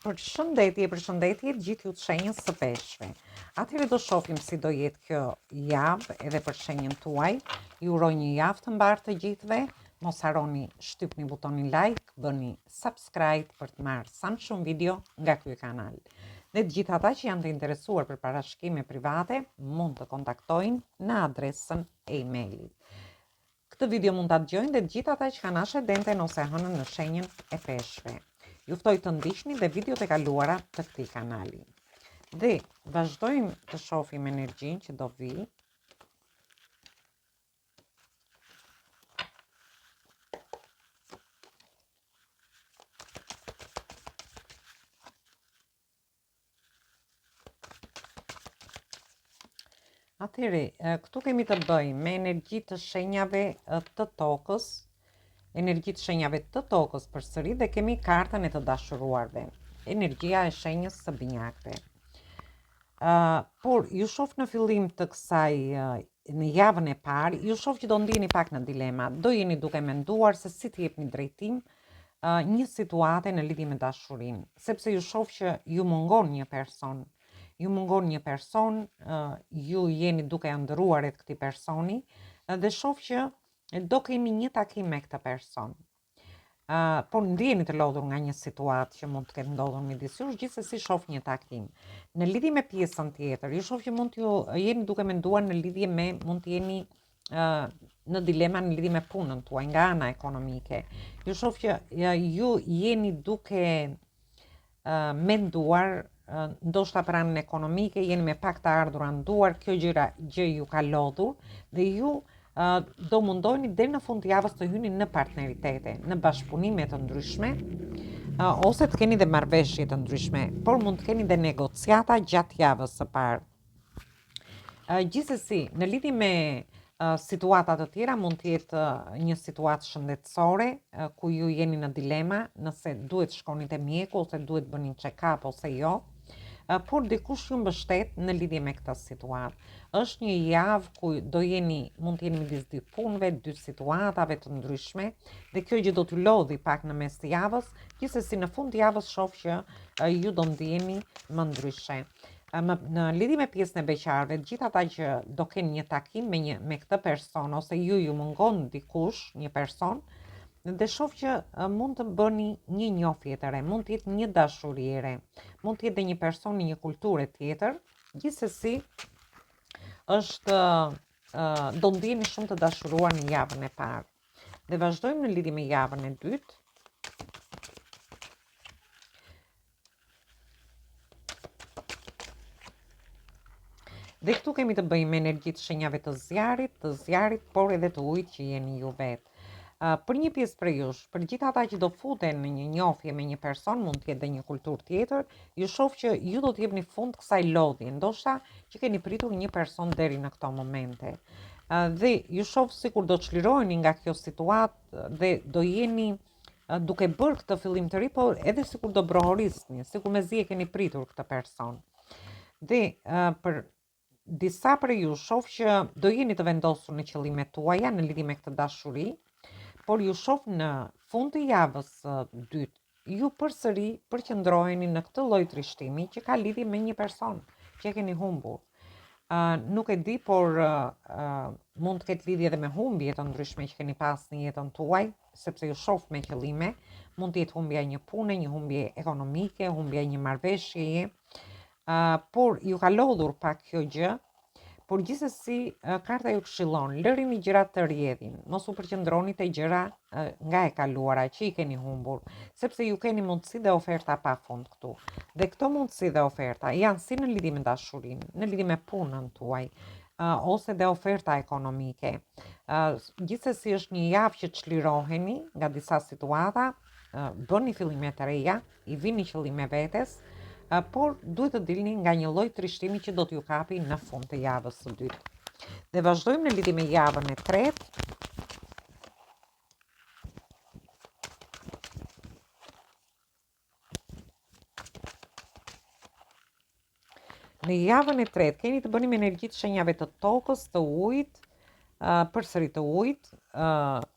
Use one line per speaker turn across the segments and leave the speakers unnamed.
Përshëndetje gjithë ju të shenjës së peshqve. Atëherë do shohim si do jetë kjo javë edhe për shenjën tuaj. Ju uroj një javë të mbarë të gjithëve. Mos harroni shtypni butonin like, bëni subscribe për të marrë sa më shumë video nga ky kanal. Dhe të gjithë ata që janë të interesuar për parashikime private mund të kontaktojnë në adresën e emailit. Këtë video mund ta dëgjojnë dhe të gjithë ata që kanë ascendenten ose hënën në shenjën e peshqve. Ju ftoj të ndiqni dhe videot e kaluara të këtij kanali. Dhe vazhdojmë të shohim energjinë që do vi. Atëherë, këtu kemi të bëjmë me energji të shenjave të tokës, energji të shenjave të tokës përsëri dhe kemi kartën e të dashuruarve, energjia e shenjës së binjakëve. Por ju shoh në fillim të kësaj në javën e parë, ju shoh që do ndiheni pak në dilema, do jeni duke menduar se si të jepni drejtim një situate në lidhje me dashurinë, sepse ju shoh që ju mungon një person. Ju jeni duke ëndrruar rreth këtij personi dhe shoh që do keni një takim me këtë person. Por ndiheni të lodhur nga një situatë që mund të ketë ndodhur midis jush, gjithsesi shoh një takim. Në lidhje me pjesën tjetër, ju shoh që mund t'ju jeni duke menduar në lidhje me, mund të jeni në dilema në lidhje me punën tuaj nga ana ekonomike. Ju shoh që ju jeni duke menduar ndoshta për anën ekonomike, jeni me pak të ardhura në duar, kjo gjë ju ka lodhur dhe ju do mundoheni deri në fund të javës të hyni në partneritete, në bashkëpunime të ndryshme, ose të keni dhe marrëveshje të ndryshme, por mund të keni dhe negociata gjatë javës së parë. Gjithsesi, në lidhje me situata të tjera mund të jetë një situatë shëndetësore ku ju jeni në dilema nëse duhet shkoni te mjeku ose duhet bëni check-up ose jo. Por dikush ju mbështet në lidhje me këtë situatë. Është një javë ku mund të jeni midis dy punëve, dy situatave të ndryshme, dhe kjo gjë do t'ju lodhi pak në mes të javës, gjithsesi në fund të javës shoh që ju do ndiheni më ndryshe. Në lidhje me pjesën e beqarëve, gjithë ata që do kenë një takim me këtë person ose ju mungon dikush, një person, dhe shoh që mund të bëni një njohje të re, mund të jetë një dashuri e re, mund të jetë dhe një person në një kulturë tjetër, gjithsesi do ndiheni shumë të dashuruar në javën e parë. Dhe vazhdojmë në lidhje me javën e dytë. Dhe këtu kemi të bëjmë me energjitë shenjave të zjarit, por edhe të ujit që jeni ju vetë. Për një pjesë prej jush, për gjithë ata që do futen në një njohje me një person, mund të jetë dhe një kulturë tjetër, ju shoh që ju do të jepni fund kësaj lodhje, ndoshta që keni pritur një person deri në këto momente. Dhe ju shoh sikur do çliroheni nga kjo situatë dhe do jeni duke bërë këtë fillim të ri, por edhe sikur do brohorisni, sikur mezi e keni pritur këtë person. Dhe për disa prej ju shoh që do jeni të vendosur në qëllimet tuaja në lidhje me këtë dashuri, por ju shoh në fund të javës dytë, ju përsëri përqendroheni në këtë lloj trishtimi që ka lidhje me një person që e keni humbur. Nuk e di, por mund të ketë lidhje edhe me humbje të ndryshme që keni pas në jetën tuaj, sepse ju shoh me qëllime, mund të jetë humbja e një pune, një humbje ekonomike, humbja e një marrëveshjeje, por ju ka lodhur pak kjo gjë. Por gjithsesi karta ju këshillon, lërini gjërat të rrjedhin, mos u përqendroni te gjëra nga e kaluara që i keni humbur, sepse ju keni mundësi dhe oferta pafund këtu. Dhe këto mundësi dhe oferta janë si në lidhje me dashurinë, në lidhje me punën tuaj, ose dhe oferta ekonomike. Gjithsesi është një javë që çliroheni nga disa situata, bëni fillime të reja, i vini qëllime vetes, por duhet të dilni nga një lloj trishtimi që do t'ju kapi në fund të javës së dytë. Dhe vazhdojmë në lidhje me javën e tretë. Në javën e tretë keni të bëni me energjitë shenjave të tokës, të ujit, përsëri të ujit,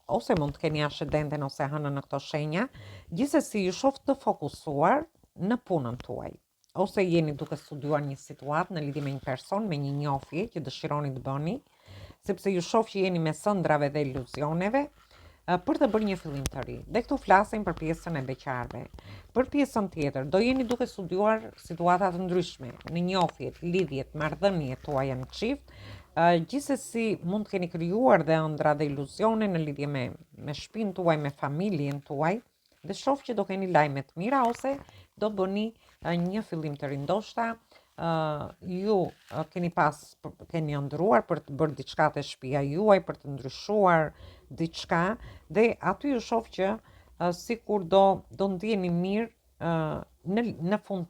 ose mund të keni ascendenten ose hënën në këto shenja. Gjithsesi ju shoh të fokusuar, në punën tuaj, ose jeni duke studiuar një situatë në lidhje me një person, me një njohje që dëshironi të bëni, sepse ju shoh që jeni mes ëndrave dhe iluzioneve, për të bërë një fillim të ri. Dhe këtu flasim për pjesën e beqarve. Për pjesën tjetër, do jeni duke studiuar situata të ndryshme në njohjet, lidhjet, marrëdhëniet tuaja në çift. Gjithsesi mund të keni krijuar dhe ëndra dhe iluzione në lidhje me shtëpinë tuaj, me familjen tuaj, dhe shoh që do keni lajme të mira ose do bëni një fillim të ri. Ndoshta ju keni ëndruar për të bërë diçka te shtëpia juaj, për të ndryshuar diçka, dhe aty ju shoh që sikur do ndjeni mirë në fund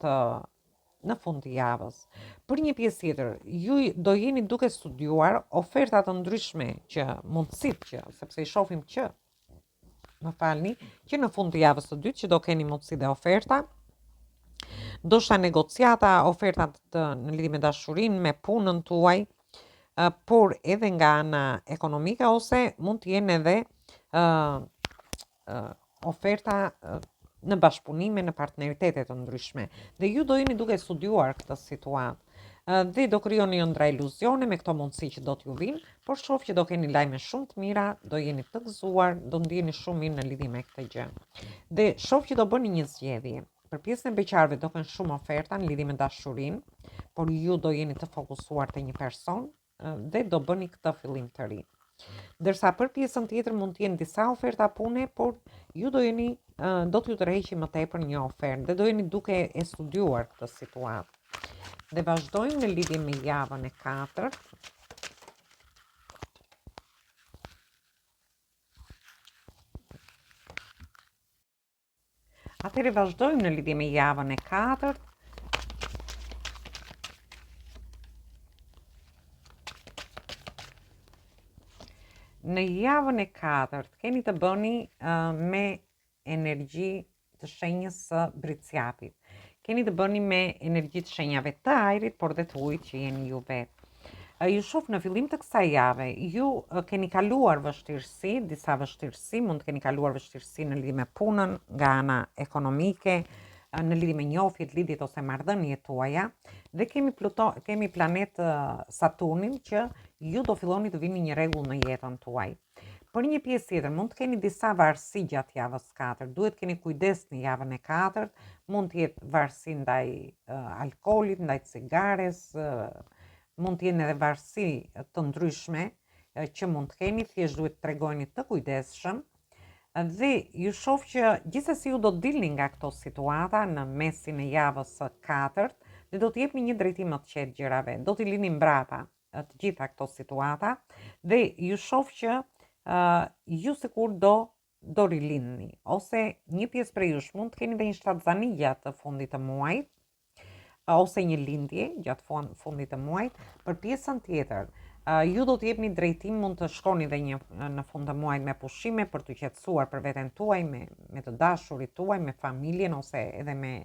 të javës. Për një pjesë tjetër, ju do jeni duke studiuar oferta të ndryshme, që mundësitë që, sepse i shohim që që në fund të javës së dytë që do keni mundësi dhe oferta, ndoshta negociata, ofertat në lidhje me dashurinë, me punën tuaj, por edhe nga ana ekonomike, ose mund të jenë edhe oferta në bashkëpunime, në partneritete të ndryshme. Dhe ju do jeni duke studiuar këtë situatë. Dhe do krijoni ëndra iluzione me këto mundësi që do t'ju vinë, por shoh që do keni lajme shumë të mira, do jeni të gëzuar, do ndjeni shumë mirë në lidhje me këtë gjë. Dhe shoh që do bëni një zgjedhje. Për pjesën e beqarëve do kenë shumë oferta në lidhje me dashurinë, por ju do jeni të fokusuar te një person dhe do bëni këtë fillim të ri. Ndërsa për pjesën tjetër mund të jenë disa oferta pune, por ju do t'ju tërheqi më tepër një ofertë dhe do jeni duke e studiuar këtë situatë. Dhe vazhdojmë në lidhje me javën e 4. Atëherë vazhdojmë në lidhje me javën e 4. Në javën e 4 keni të bëni me energji të shenjës së Briciapit. Keni të bëni me energji të shenjave të ajrit, por dhe të ujit që jeni ju vetë. Ju shoh në fillim të kësaj jave, ju keni kaluar vështirësi, disa vështirësi, mund të keni kaluar vështirësi në lidhje me punën, nga ana ekonomike, në lidhje me njohjet, lidhjet ose marrëdhëniet tuaja, dhe kemi planet Saturnin që ju do filloni të vini një rregull në jetën tuaj. Për një pjesë tjetër, mund të keni disa varësi gjatë javës 4. Duhet keni kujdes në javën e 4. Mund të jetë varësi ndaj alkoolit, ndaj cigares, mund të jenë edhe varësi të ndryshme që mund të keni, thjesht duhet të tregoni të kujdesshëm. Dhe ju shoh që gjithsesi ju do të dilni nga këto situata në mesin e javës së 4 dhe do të jepni një drejtim më të qetë gjërave. Do t'i lini mbrapa të gjitha këto situata dhe ju shoh që ju sikur do rilindni, ose një pjesë prej jush mund të keni dhe një shtatzani gjatë fundit të muajit, ose një lindje gjatë fundit të muajit. Për pjesën tjetër, ju do të jepni drejtim, mund të shkoni dhe në fund të muajit me pushime për të qetësuar për veten tuaj, me të dashurit tuaj, me familjen ose edhe me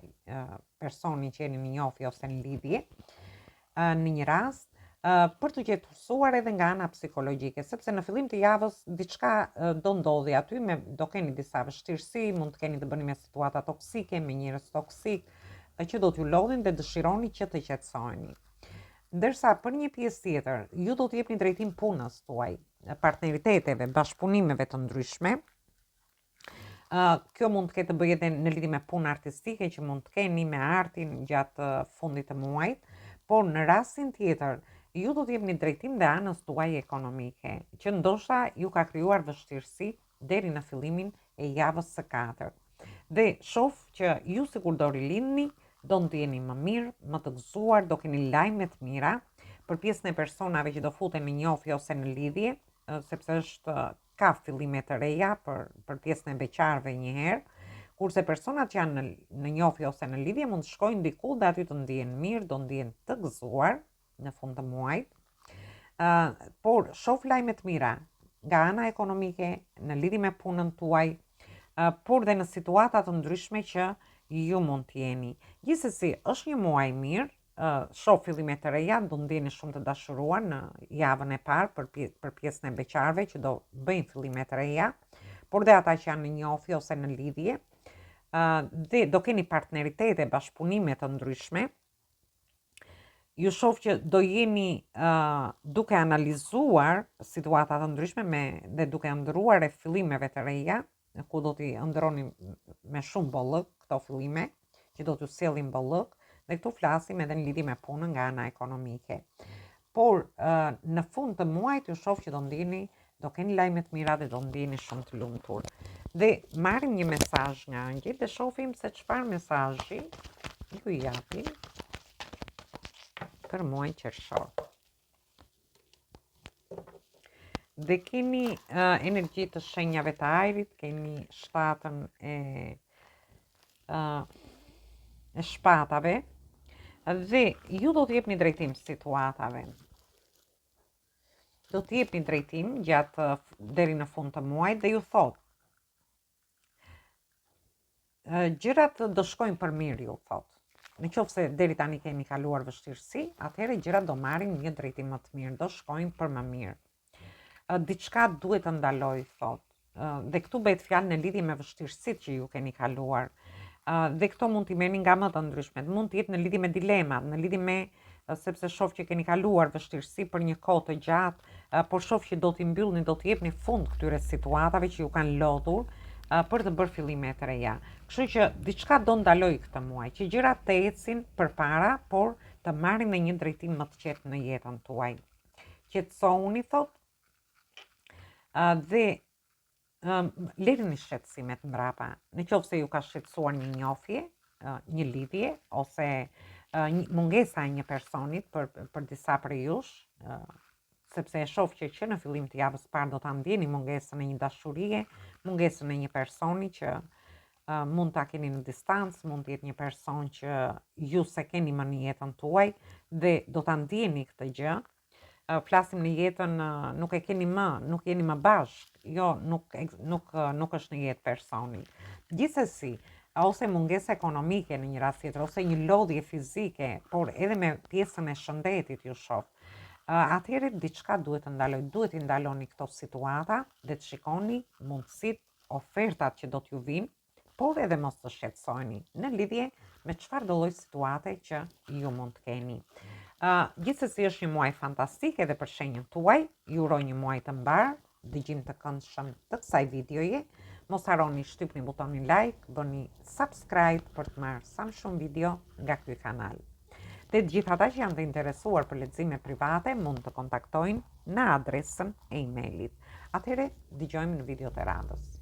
personin që jeni në njohje ose në lidhje, në një rast, për të qetësuar edhe nga ana psikologjike, sepse në fillim të javës diçka do ndodhi aty, do keni disa vështirësi, mund të keni të bëni me situata toksike, me njerëz toksik që do t'ju lodhin dhe dëshironi që të qetësoheni. Ndërsa për një pjesë tjetër, ju do të jepni drejtim punës tuaj, partneriteteve, bashkëpunimeve të ndryshme. Kjo mund të ketë të bëjë edhe në lidhje me punë artistike që mund të keni me artin gjatë fundit të muajit, por në rastin tjetër ju do të jepni drejtim dhe anës tuaj ekonomike, që ndoshta ju ka krijuar vështirësi deri në fillimin e javës së 4. Dhe shoh që ju sikur do rilindni, do ndjeni më mirë, më të gëzuar, do keni lajme të mira. Për pjesën e personave që do futen në njohje ose në lidhje, sepse ka fillime të reja për pjesën e beqarëve një herë, kurse personat që janë në njohje ose në lidhje mund të shkojnë diku dhe aty të ndjehen mirë, do ndjehen të gëzuar në fund të muajit. Por shoh lajme të mira nga ana ekonomike, në lidhje me punën tuaj, por dhe në situata të ndryshme që ju mund të jeni. Gjithsesi, është një muaj mirë, shoh fillime të reja, do ndjeni shumë të dashuruar në javën e parë për pjesën e beqarëve që do bëjnë fillime të reja, por dhe ata që janë në njohje ose në lidhje. dhe do keni partneritete, bashkëpunime të ndryshme, ju shoh që do jeni duke analizuar situata të ndryshme dhe duke ndëruar e fillimeve të reja, ku do t'i ndroni me shumë bollëk këto fillime, që do t'ju sjellin bollëk, dhe këtu flasim edhe në lidhje me punën nga ana ekonomike. Por në fund të muajit ju shoh që do keni lajme të mira dhe do ndjeni shumë të lumtur. Dhe marrim një mesazh nga angjëjt dhe shohim se çfarë mesazhi ju japin për muajin qershor. Dhe keni energji të shenjave të ajrit, keni shtatën e shpatave dhe ju do t'jepni drejtim situatave. Do t'jepni drejtim gjatë deri në fund të muajit dhe ju thot gjërat do shkojnë për mirë, ju thot. Në qoftë se deri tani keni kaluar vështirësi, atëherë gjërat do marrin një drejtim më të mirë, do shkojnë për më mirë. Diçka duhet të ndaloj, thot. Dhe këtu bëhet fjalë në lidhje me vështirësitë që ju keni kaluar. Dhe këto mund t'i merrni nga më të ndryshmet, mund të jetë në lidhje me dilemat, në lidhje me sepse shoh që keni kaluar vështirësi për një kohë të gjatë, por shoh që do t'i mbyllni, do t'i jepni fund këtyre situatave që ju kanë lodhur për të bërë fillime të reja. Kështu që diçka do ndaloj këtë muaj, që gjërat të ecin përpara, por të marrin në një drejtim më të qetë në jetën tuaj. Qetësohuni, thot, dhe lërini shqetësimet mbrapa. Në qoftë se ju ka shqetësuar një njohje, një lidhje ose mungesa e një personit për disa prej jush, sepse e shoh që në fillim të javës parë do ta ndjeni mungesën e një dashurie, mungesën e një personi që mund ta keni në distancë, mund të jetë një person që ju se keni më në jetën tuaj dhe do ta ndjeni këtë gjë. Flasim në jetën, nuk e keni më, nuk jeni më bashkë, jo, nuk është në jetë personi. Gjithsesi, ose mungesë ekonomike në një rast tjetër, ose një lodhje fizike, por edhe me pjesën e shëndetit ju shoh. Atëherë diçka duhet të ndaloj, duhet të ndaloni këto situata dhe të shikoni mundësitë, ofertat që do t'ju vinë, por edhe mos të shqetësoni në lidhje me çfarë do lloj situate që ju mund të keni. Gjithsesi është një muaj fantastik edhe për shenjën tuaj, ju uroj një muaj të mbar, dëgjim të këndshëm të kësaj videoje. Mos harroni shtypni butonin like, bëni subscribe për të marrë sa më shumë video nga ky kanal. Dhe të gjithë ata që janë të interesuar për lexime private mund të kontaktojnë në adresën e emailit. Atëherë dëgjojmë në video të radhës.